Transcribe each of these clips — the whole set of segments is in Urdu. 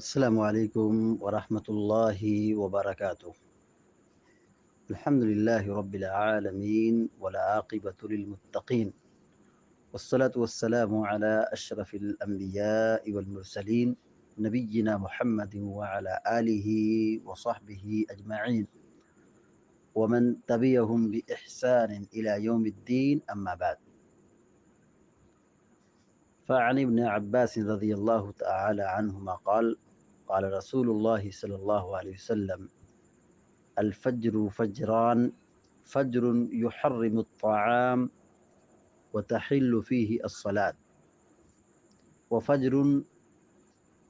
السلام عليكم ورحمة الله وبركاته. الحمد لله رب العالمين والعاقبة للمتقين، والصلاة والسلام على أشرف الأنبياء والمرسلين نبينا محمد وعلى آله وصحبه أجمعين ومن تبعهم بإحسان إلى يوم الدين، أما بعد. فعن ابن عباس رضي الله تعالى عنهما قال قال رسول الله صلى الله عليه وسلم: الفجر فجران، فجر يحرم الطعام وتحل فيه الصلاة، وفجر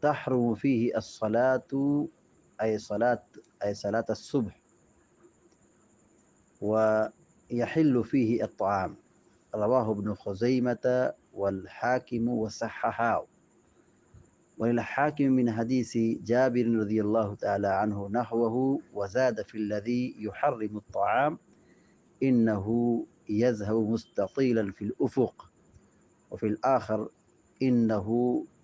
تحرم فيه الصلاة أي صلاة الصبح، ويحل فيه الطعام. رواه ابن خزيمة والحاكم وصححه. وللحاكم من حديث جابر رضي الله تعالى عنه نحوه، وزاد في الذي يحرم الطعام: إنه يذهب مستطيلا في الأفق، وفي الآخر: إنه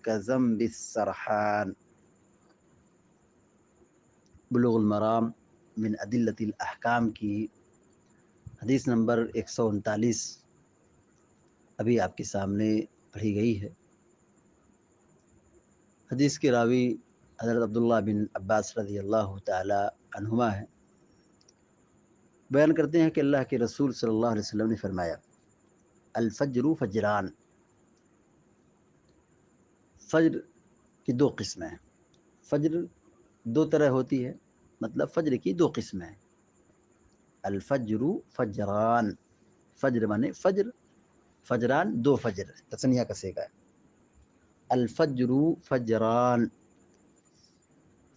كذنب السرحان. بلوغ المرام من عدلة الأحکام کی حدیث نمبر 139 ابھی آپ کے سامنے پڑھی گئی ہے۔ حدیث کے راوی حضرت عبداللہ بن عباس رضی اللہ تعالی عنہما ہے۔ بیان کرتے ہیں کہ اللہ کے رسول صلی اللہ علیہ وسلم نے فرمایا: الفجر فجران، فجر کی دو قسمیں ہیں۔ فجر دو طرح ہوتی ہے، مطلب فجر کی دو قسمیں ہیں۔ الفجر فجران، فجر مانے فجر، فجران دو فجر، تثنیہ کا صیغہ ہے۔ الفجر فجران،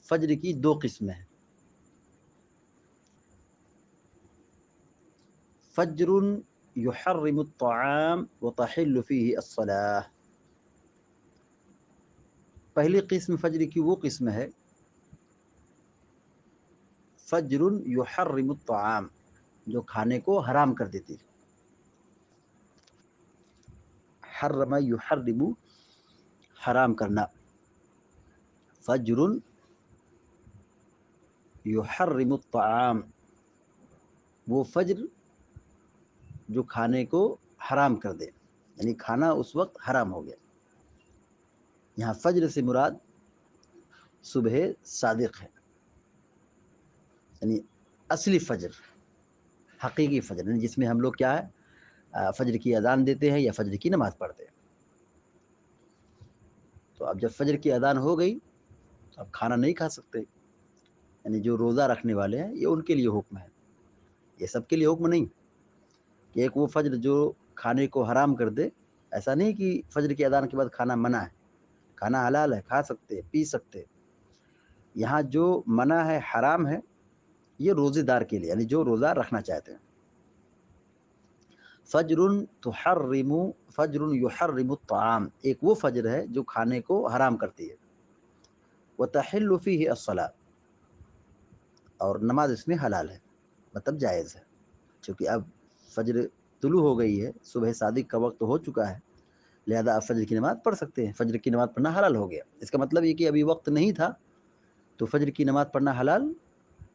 فجر کی دو قسمیں ہیں۔ فجر يحرم الطعام وتحل فيه الصلاة، پہلی قسم فجر کی وہ قسم ہے فجر یحرم الطعام، جو کھانے کو حرام کر دیتی ہے۔ حرم یحرم، حرام کرنا۔ فجر یحرم الطعام، وہ فجر جو کھانے کو حرام کر دے، یعنی کھانا اس وقت حرام ہو گیا۔ یہاں فجر سے مراد صبح صادق ہے، یعنی اصلی فجر، حقیقی فجر، یعنی جس میں ہم لوگ کیا ہے، فجر کی اذان دیتے ہیں یا فجر کی نماز پڑھتے ہیں۔ تو اب جب فجر کی اذان ہو گئی تو اب کھانا نہیں کھا سکتے، یعنی جو روزہ رکھنے والے ہیں یہ ان کے لیے حکم ہے، یہ سب کے لیے حکم نہیں کہ ایک وہ فجر جو کھانے کو حرام کر دے۔ ایسا نہیں کہ فجر کی اذان کے بعد کھانا منع ہے، کھانا حلال ہے، کھا سکتے، پی سکتے۔ یہاں جو منع ہے، حرام ہے، یہ روزے دار کے لیے، یعنی جو روزہ رکھنا چاہتے ہیں۔ فجر تحرم، فجر یحرم الطعام، ایک وہ فجر ہے جو کھانے کو حرام کرتی ہے۔ وتحل فیہ الصلاۃ، اور نماز اس میں حلال ہے، مطلب جائز ہے، چونکہ اب فجر طلوع ہو گئی ہے، صبح صادق کا وقت ہو چکا ہے، لہذا آپ فجر کی نماز پڑھ سکتے ہیں۔ فجر کی نماز پڑھنا حلال ہو گیا، اس کا مطلب یہ کہ ابھی وقت نہیں تھا تو فجر کی نماز پڑھنا حلال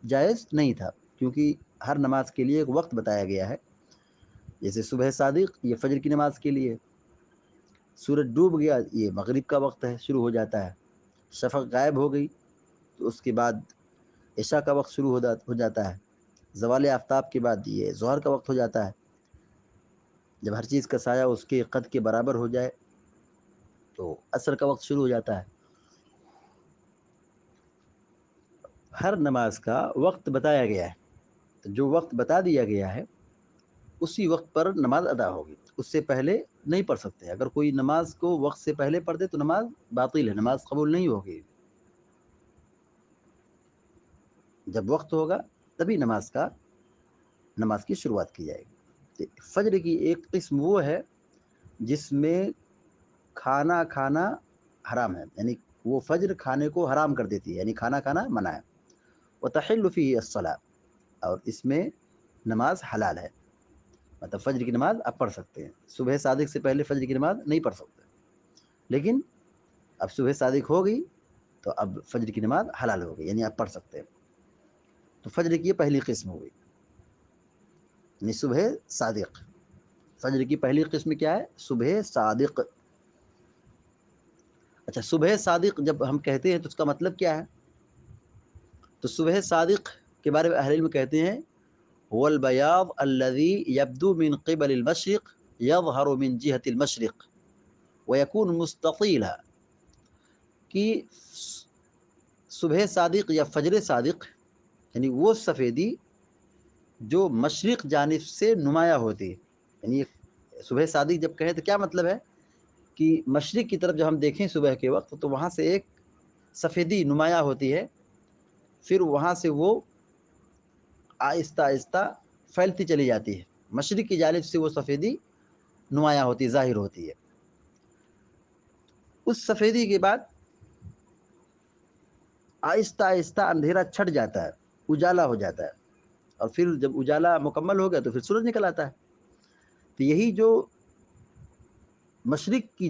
جائز نہیں تھا، کیونکہ ہر نماز کے لیے ایک وقت بتایا گیا ہے۔ جیسے صبح صادق یہ فجر کی نماز کے لیے، سورج ڈوب گیا یہ مغرب کا وقت ہے، شروع ہو جاتا ہے۔ شفق غائب ہو گئی تو اس کے بعد عشاء کا وقت شروع ہو جاتا ہے۔ زوال آفتاب کے بعد یہ ظہر کا وقت ہو جاتا ہے۔ جب ہر چیز کا سایہ اس کے قد کے برابر ہو جائے تو عصر کا وقت شروع ہو جاتا ہے۔ ہر نماز کا وقت بتایا گیا ہے، تو جو وقت بتا دیا گیا ہے اسی وقت پر نماز ادا ہوگی، اس سے پہلے نہیں پڑھ سکتے۔ اگر کوئی نماز کو وقت سے پہلے پڑھ دے تو نماز باطل ہے، نماز قبول نہیں ہوگی۔ جب وقت ہوگا تبھی نماز کی شروعات کی جائے گی۔ فجر کی ایک قسم وہ ہے جس میں کھانا کھانا حرام ہے، یعنی وہ فجر کھانے کو حرام کر دیتی ہے، یعنی کھانا کھانا منع ہے۔ وتحل فیہ الصلاۃ، اور اس میں نماز حلال ہے، مطلب فجر کی نماز آپ پڑھ سکتے ہیں۔ صبح صادق سے پہلے فجر کی نماز نہیں پڑھ سکتے، لیکن اب صبح صادق ہو گئی تو تو اب فجر کی نماز حلال ہو گئی، یعنی آپ پڑھ سکتے ہیں۔ تو فجر کی یہ پہلی قسم ہو گئی، یعنی صبح صادق۔ فجر کی پہلی قسم کیا ہے؟ صبح صادق۔ اچھا، صبح صادق جب ہم کہتے ہیں تو اس کا مطلب کیا ہے؟ تو صبح صادق کے بارے میں اہل علم کہتے ہیں هو البياض الذي يبدو من قبل المشرق يظهر من جهة المشرق ويكون مستطيلا، کہ صبح صادق یا فجر صادق یعنی وہ سفیدی جو مشرق جانب سے نمایاں ہوتی ہے۔ یعنی صبح صادق جب کہیں تو کیا مطلب ہے کہ مشرق کی طرف جب ہم دیکھیں صبح کے وقت تو وہاں سے ایک سفیدی نمایاں ہوتی ہے، پھر وہاں سے وہ آہستہ آہستہ پھیلتی چلی جاتی ہے، مشرق کی جانب سے وہ سفیدی نمایاں ہوتی، ظاہر ہوتی ہے۔ اس سفیدی کے بعد آہستہ آہستہ اندھیرا چھٹ جاتا ہے، اجالا ہو جاتا ہے، اور پھر جب اجالا مکمل ہو گیا تو پھر سورج نکل آتا ہے۔ تو یہی جو مشرقی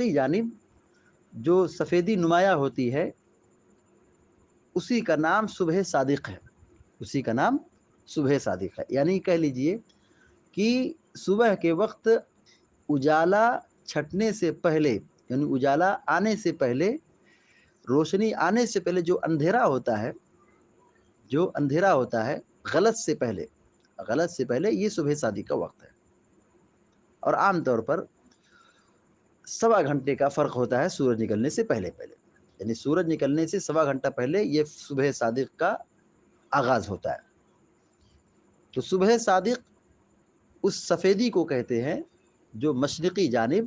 جانب جو سفیدی نمایاں ہوتی ہے اسی کا نام صبح صادق ہے، اسی کا نام صبح صادق ہے۔ یعنی کہہ لیجئے کہ صبح کے وقت اجالا چھٹنے سے پہلے، یعنی اجالا آنے سے پہلے، روشنی آنے سے پہلے جو اندھیرا ہوتا ہے غلط سے پہلے یہ صبح صادق کا وقت ہے۔ اور عام طور پر 1.25 گھنٹے کا فرق ہوتا ہے سورج نکلنے سے پہلے، یعنی سورج نکلنے سے 1.25 گھنٹہ پہلے یہ صبح صادق کا آغاز ہوتا ہے۔ تو صبح صادق اس سفیدی کو کہتے ہیں جو مشرقی جانب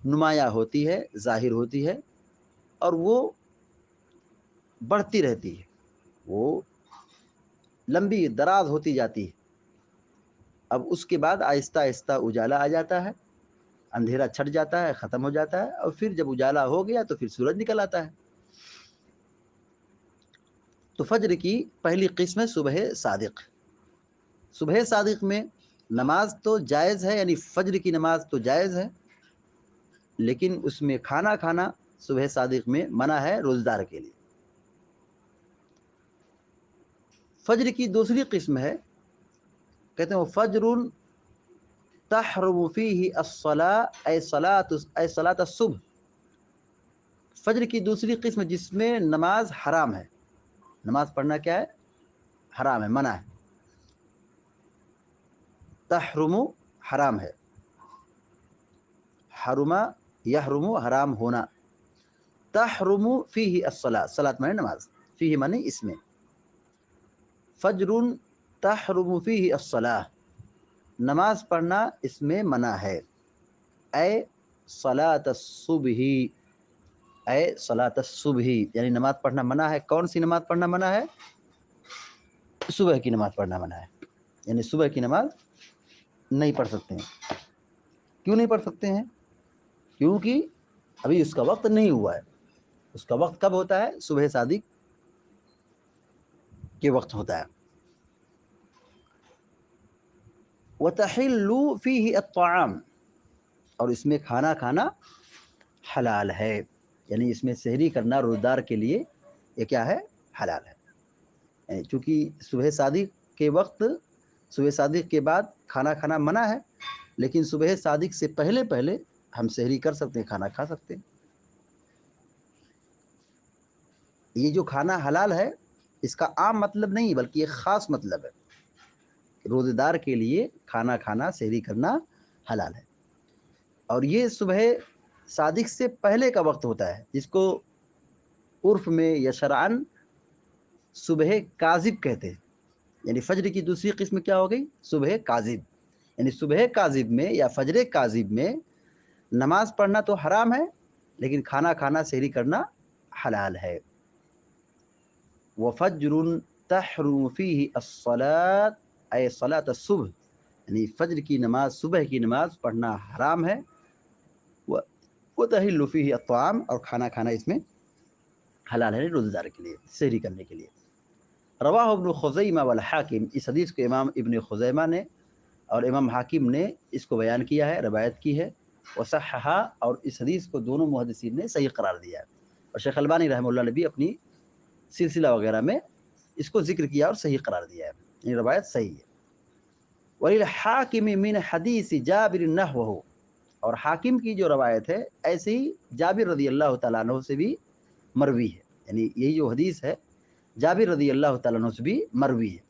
نمایاں ہوتی ہے، ظاہر ہوتی ہے، اور وہ بڑھتی رہتی ہے، وہ لمبی دراز ہوتی جاتی ہے۔ اب اس کے بعد آہستہ آہستہ اجالا آ جاتا ہے، اندھیرا چھٹ جاتا ہے، ختم ہو جاتا ہے، اور پھر جب اجالا ہو گیا تو پھر سورج نکل آتا ہے۔ تو فجر کی پہلی قسم ہے صبح صادق۔ صبح صادق میں نماز تو جائز ہے، یعنی فجر کی نماز تو جائز ہے، لیکن اس میں کھانا صبح صادق میں منع ہے روزدار کے لیے۔ فجر کی دوسری قسم ہے، کہتے ہیں وہ فجر تحرم فیہ الصلاۃ اے صلاۃ الصبح۔ فجر کی دوسری قسم جس میں نماز حرام ہے، نماز پڑھنا کیا ہے؟ حرام ہے، منع ہے۔ تحرم حرام ہے، حرم یحرم حرام ہونا، تحرم فیہ الصلاۃ، صلاۃ معنی نماز، فیہ معنی اس میں، فجر تحرم فیہ الصلاۃ، نماز پڑھنا اس میں منع ہے، اے صلاۃ الصبح، اے صلاۃ الصبح، یعنی نماز پڑھنا منع ہے۔ کون سی نماز پڑھنا منع ہے؟ صبح کی نماز پڑھنا منع ہے، یعنی صبح کی نماز نہیں پڑھ سکتے ہیں۔ کیوں نہیں پڑھ سکتے ہیں؟ کیونکہ ابھی اس کا وقت نہیں ہوا ہے۔ اس کا وقت کب ہوتا ہے؟ صبح صادق کے وقت ہوتا ہے۔ وَتَحِلُّ فِيهِ الطَّعَامُ، اور اس میں کھانا حلال ہے، یعنی اس میں سحری کرنا روزدار کے لیے یہ کیا ہے؟ حلال ہے۔ چونکہ صبح صادق کے بعد کھانا منع ہے، لیکن صبح صادق سے پہلے ہم سحری کر سکتے ہیں، کھانا کھا سکتے ہیں۔ یہ جو کھانا حلال ہے اس کا عام مطلب نہیں بلکہ یہ خاص مطلب ہے، روزے دار کے لیے کھانا سحری کرنا حلال ہے۔ اور یہ صبح صادق سے پہلے کا وقت ہوتا ہے، جس کو عرف میں یا شرعاً صبح کاذب کہتے ہیں۔ یعنی فجر کی دوسری قسم کیا ہو گئی؟ صبح کاذب، یعنی صبح کاذب میں یا فجر کاذب میں نماز پڑھنا تو حرام ہے، لیکن کھانا سحری کرنا حلال ہے۔ وَفَجْرٌ تَحْرُمُ فِيهِ الصَّلَاةُ اے صلاۃ الصبح، یعنی فجر کی نماز، صبح کی نماز پڑھنا حرام ہے۔ وَتَحِلُّ فِيهِ الطَّعَامُ، اور کھانا اس میں حلال ہے روزہ دار کے لیے، سحری کرنے کے لیے۔ رواہ ابن خزیمہ والحاکم، اس حدیث کو امام ابن خزیمہ نے اور امام حاکم نے اس کو بیان کیا ہے، روایت کی ہے، وصححہ، اور اس حدیث کو دونوں محدثین نے صحیح قرار دیا ہے۔ اور شیخ البانی رحمہ اللہ نے بھی اپنی سلسلہ وغیرہ میں اس کو ذکر کیا اور صحیح قرار دیا ہے، یہ روایت صحیح ہے۔ وَلِلْحَاكِمِ مِنْ حَدِيثِ جابر نحوہ، اور حاکم کی جو روایت ہے ایسے ہی جابر رضی اللہ تعالیٰ عنہ سے بھی مروی ہے، یعنی یہی جو حدیث ہے جابر رضی اللہ تعالیٰ عنہ سے بھی مروی ہے،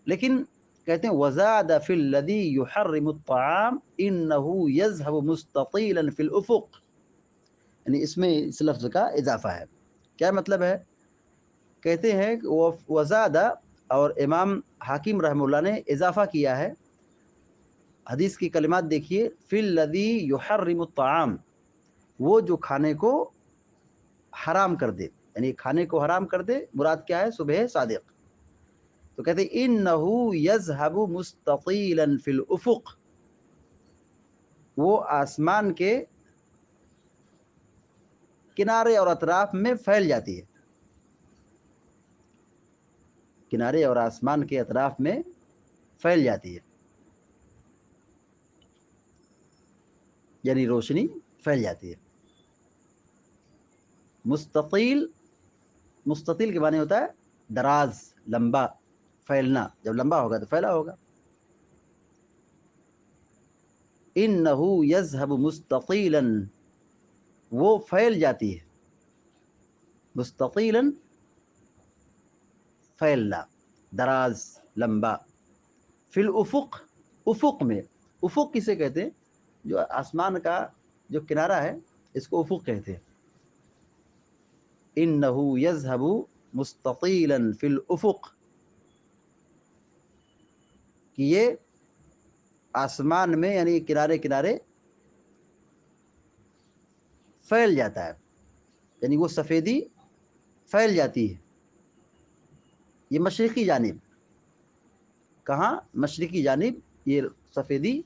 لیکن کہتے ہیں وَزَادَ فِي الَّذِي يُحَرِّمُ الطَّعَامِ إِنَّهُ يَذْهَبُ مُسْتَطِيلًا فِي الْأُفُقِ، یعنی اس میں اس لفظ کا اضافہ ہے۔ کیا مطلب ہے؟ کہتے ہیں کہ وزادہ، اور امام حاکم رحمہ اللہ نے اضافہ کیا ہے، حدیث کی کلمات دیکھیے، فی الذی یحرم الطعام، وہ جو کھانے کو حرام کر دے، یعنی کھانے کو حرام کر دے، مراد کیا ہے؟ صبح صادق۔ تو کہتے ہیں انہ یذہب مستطیلا فی الافق، وہ آسمان کے کنارے اور اطراف میں پھیل جاتی ہے، کنارے اور آسمان کے اطراف میں پھیل جاتی ہے، یعنی روشنی پھیل جاتی ہے۔ مستطیل، مستطیل کے معنی ہوتا ہے دراز، لمبا، پھیلنا، جب لمبا ہوگا تو پھیلا ہوگا۔ انہ یذہب مستطیلا، وہ پھیل جاتی ہے، مستطیلا پھیلنا، دراز، لمبا، فی الافق، افق میں، افق کسے کہتے ہیں؟ جو آسمان کا جو کنارہ ہے اس کو افق کہتے ہیں۔ انہ یذہب مستطیلا فی الافق، کہ یہ آسمان میں یعنی کنارے کنارے پھیل جاتا ہے، یعنی وہ سفیدی پھیل جاتی ہے، یہ مشرقی جانب، کہاں؟ مشرقی جانب یہ سفیدی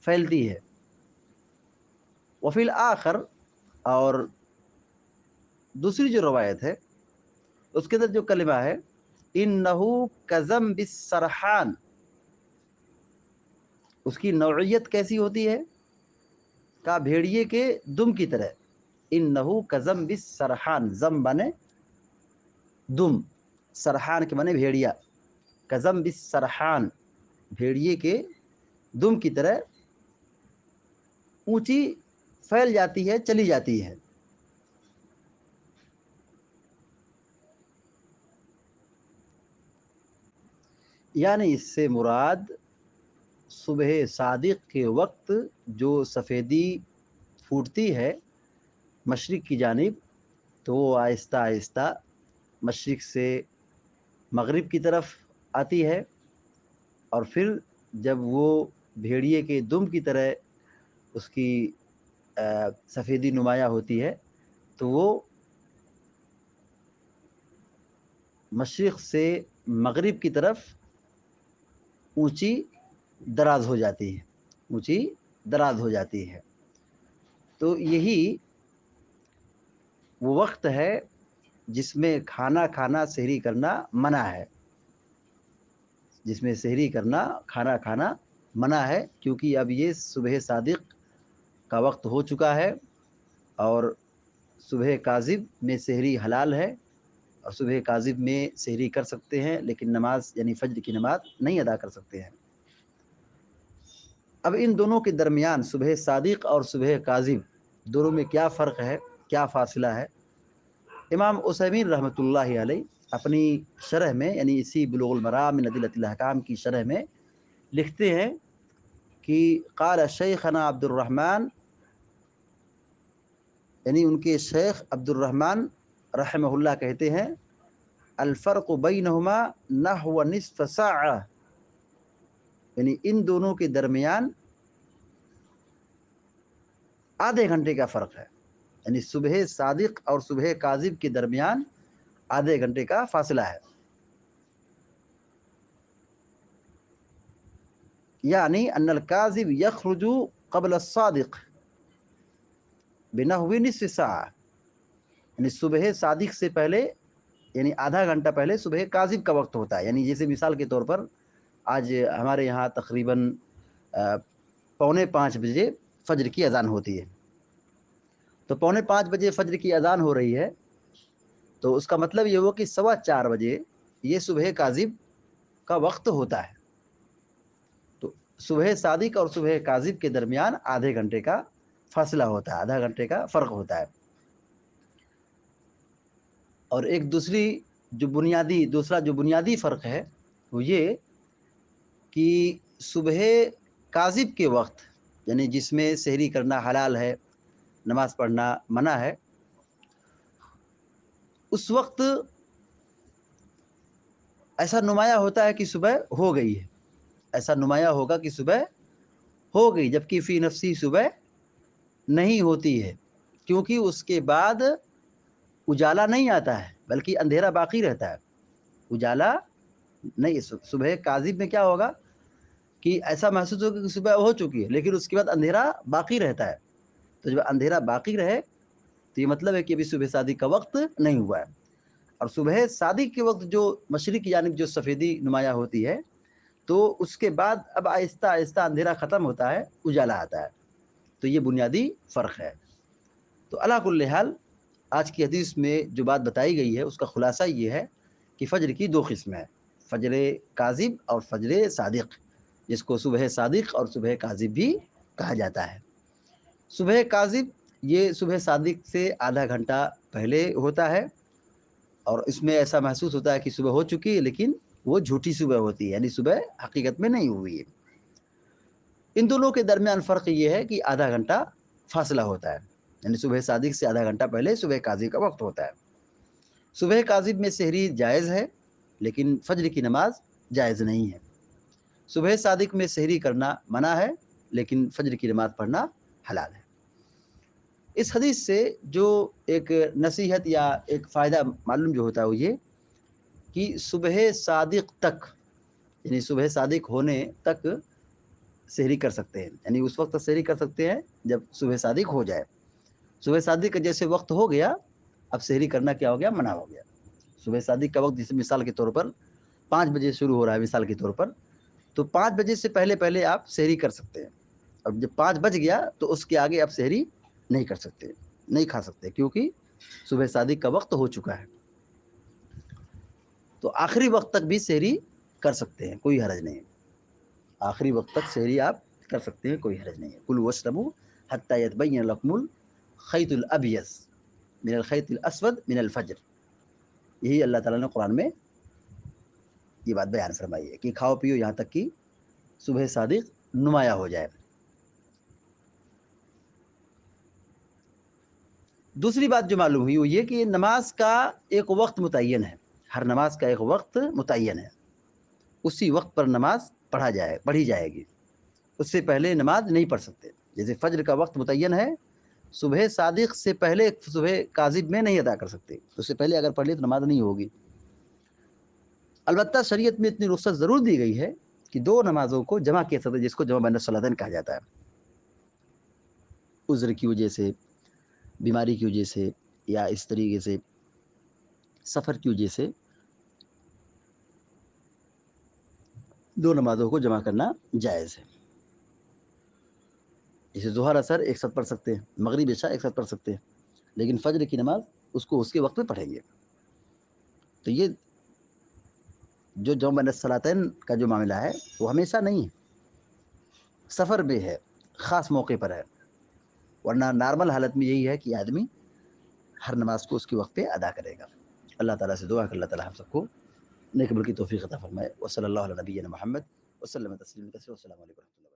پھیلتی ہے۔ وفی الآخر، اور دوسری جو روایت ہے اس کے اندر جو کلمہ ہے انہ کذنب السرحان، اس کی نوعیت کیسی ہوتی ہے؟ کہا بھیڑیے کے دم کی طرح، انہ کذنب السرحان، زم بنے دم، سرحان کے معنی بھیڑیا، کذنب السرحان، بھیڑیے کے دم کی طرح اونچی پھیل جاتی ہے، چلی جاتی ہے۔ یعنی اس سے مراد صبح صادق کے وقت جو سفیدی پھوٹتی ہے مشرق کی جانب، تو وہ آہستہ آہستہ مشرق سے مغرب کی طرف آتی ہے، اور پھر جب وہ بھیڑیے کے دم کی طرح اس کی سفیدی نمایاں ہوتی ہے تو وہ مشرق سے مغرب کی طرف اونچی دراز ہو جاتی ہے، اونچی دراز ہو جاتی ہے۔ تو یہی وہ وقت ہے جس میں کھانا کھانا، سحری کرنا منع ہے، جس میں سحری کرنا، کھانا کھانا منع ہے، کیونکہ اب یہ صبح صادق کا وقت ہو چکا ہے، اور صبح کاذب میں سحری حلال ہے، اور صبح کاذب میں سحری کر سکتے ہیں لیکن نماز یعنی فجر کی نماز نہیں ادا کر سکتے ہیں۔ اب ان دونوں کے درمیان صبح صادق اور صبح کاذب دونوں میں کیا فرق ہے، کیا فاصلہ ہے؟ امام عثیمین رحمۃ اللہ علیہ اپنی شرح میں، یعنی اسی بلوغ المرام من ادلۃ الاحکام کی شرح میں لکھتے ہیں کہ قال شیخنا عبد الرحمن، یعنی ان کے شیخ عبد الرحمن رحمہ اللہ کہتے ہیں الفرق بینہما نحو نصف ساعہ، یعنی ان دونوں کے درمیان آدھے گھنٹے کا فرق ہے، یعنی صبح صادق اور صبح کاذب کے درمیان آدھے گھنٹے کا فاصلہ ہے، یعنی ان الکاذب یخرج قبل الصادق بنحو نصف ساعہ، یعنی صبح صادق سے پہلے یعنی آدھا گھنٹہ پہلے صبح کاذب کا وقت ہوتا ہے، یعنی جیسے مثال کے طور پر آج ہمارے یہاں تقریباً 4:45 بجے فجر کی اذان ہوتی ہے، تو 4:45 بجے فجر کی اذان ہو رہی ہے، تو اس کا مطلب یہ ہوا کہ 4:15 یہ صبح کاذب کا وقت ہوتا ہے. تو صبح صادق اور صبح کاذب کے درمیان آدھے گھنٹے کا فاصلہ ہوتا ہے، آدھا گھنٹے کا فرق ہوتا ہے. اور ایک دوسرا جو بنیادی فرق ہے وہ یہ کہ صبح کاذب کے وقت، یعنی جس میں سحری کرنا حلال ہے، نماز پڑھنا منع ہے، اس وقت ایسا نمایاں ہوتا ہے کہ صبح ہو گئی ہے، ایسا نمایاں ہوگا کہ صبح ہو گئی، جبکہ فی نفسی صبح نہیں ہوتی ہے، کیونکہ اس کے بعد اجالا نہیں آتا ہے بلکہ اندھیرا باقی رہتا ہے. اجالا نہیں، صبح کاذب میں کیا ہوگا کہ ایسا محسوس ہوگا کہ صبح ہو چکی ہے لیکن اس کے بعد اندھیرا باقی رہتا ہے. تو جب اندھیرا باقی رہے تو یہ مطلب ہے کہ ابھی صبح صادق کا وقت نہیں ہوا ہے. اور صبح صادق کے وقت جو مشرق کی جانب جو سفیدی نمایاں ہوتی ہے تو اس کے بعد اب آہستہ آہستہ اندھیرا ختم ہوتا ہے، اجالا آتا ہے. تو یہ بنیادی فرق ہے. تو علی کل حال آج کی حدیث میں جو بات بتائی گئی ہے اس کا خلاصہ یہ ہے کہ فجر کی 2 قسمیں ہیں، فجر کاذب اور فجر صادق، جس کو صبح صادق اور صبح کاذب بھی کہا جاتا ہے. صبح کاذب یہ صبح صادق سے آدھا گھنٹہ پہلے ہوتا ہے، اور اس میں ایسا محسوس ہوتا ہے کہ صبح ہو چکی ہے لیکن وہ جھوٹی صبح ہوتی ہے، یعنی صبح حقیقت میں نہیں ہوئی ہے. ان دونوں کے درمیان فرق یہ ہے کہ آدھا گھنٹہ فاصلہ ہوتا ہے، یعنی صبح صادق سے آدھا گھنٹہ پہلے صبح کاذب کا وقت ہوتا ہے. صبح کاذب میں سحری جائز ہے لیکن فجر کی نماز جائز نہیں ہے. صبح صادق میں سحری کرنا منع ہے لیکن فجر کی نماز پڑھنا حلال ہے. اس حدیث سے جو ایک نصیحت یا ایک فائدہ معلوم جو ہوتا ہے وہ یہ کہ صبح صادق تک، یعنی صبح صادق ہونے تک سحری کر سکتے ہیں، یعنی اس وقت تک سحری کر سکتے ہیں جب صبح صادق ہو جائے. صبح صادق کا جیسے وقت ہو گیا اب سحری کرنا کیا ہو گیا، منع ہو گیا. صبح صادق کا وقت جیسے مثال کے طور پر 5 بجے شروع ہو رہا ہے مثال کے طور پر، تو 5 بجے سے پہلے آپ سحری کر سکتے ہیں. اب جب 5 بج گیا تو اس کے آگے آپ سحری نہیں کر سکتے، نہیں کھا سکتے، کیونکہ صبح صادق کا وقت ہو چکا ہے. تو آخری وقت تک بھی سحری کر سکتے ہیں، کوئی حرج نہیں. آخری وقت تک سحری آپ کر سکتے ہیں، کوئی حرج نہیں ہے. کلوا واشربوا حتی یتبین لکم الخیط الابیض من الخیط الاسود من الفجر. یہی اللہ تعالیٰ نے قرآن میں یہ بات بیان فرمائی ہے کہ کھاؤ پیو یہاں تک کہ صبح صادق نمایاں ہو جائے. دوسری بات جو معلوم ہوئی وہ یہ کہ نماز کا ایک وقت متعین ہے، ہر نماز کا ایک وقت متعین ہے، اسی وقت پر نماز پڑھی جائے گی، اس سے پہلے نماز نہیں پڑھ سکتے. جیسے فجر کا وقت متعین ہے، صبح صادق سے پہلے صبح کاذب میں نہیں ادا کر سکتے، اس سے پہلے اگر پڑھ لی تو نماز نہیں ہوگی. البتہ شریعت میں اتنی رخصت ضرور دی گئی ہے کہ 2 نمازوں کو جمع کیا سکتے، جس کو جمع بین الصلاتین کہا جاتا ہے. عذر کی وجہ سے، بیماری کی وجہ سے، یا اس طریقے سے سفر کی وجہ سے 2 نمازوں کو جمع کرنا جائز ہے. جیسے ظہر اثر ایک ساتھ پڑھ سکتے ہیں، مغرب عشاء ایک ساتھ پڑھ سکتے ہیں، لیکن فجر کی نماز اس کو اس کے وقت میں پڑھیں گے. تو یہ جو جمع بین الصلاتین کا جو معاملہ ہے وہ ہمیشہ نہیں ہے، سفر میں ہے، خاص موقع پر ہے، ورنہ نارمل حالت میں یہی ہے کہ آدمی ہر نماز کو اس کے وقت پہ ادا کرے گا. اللہ تعالیٰ سے دعا کہ اللہ تعالیٰ ہم سب کو نیک عمل کی توفیق عطا فرمائے. وصلی اللہ علی نبینا محمد وسلم تسلیما کثیرا. والسلام علیکم.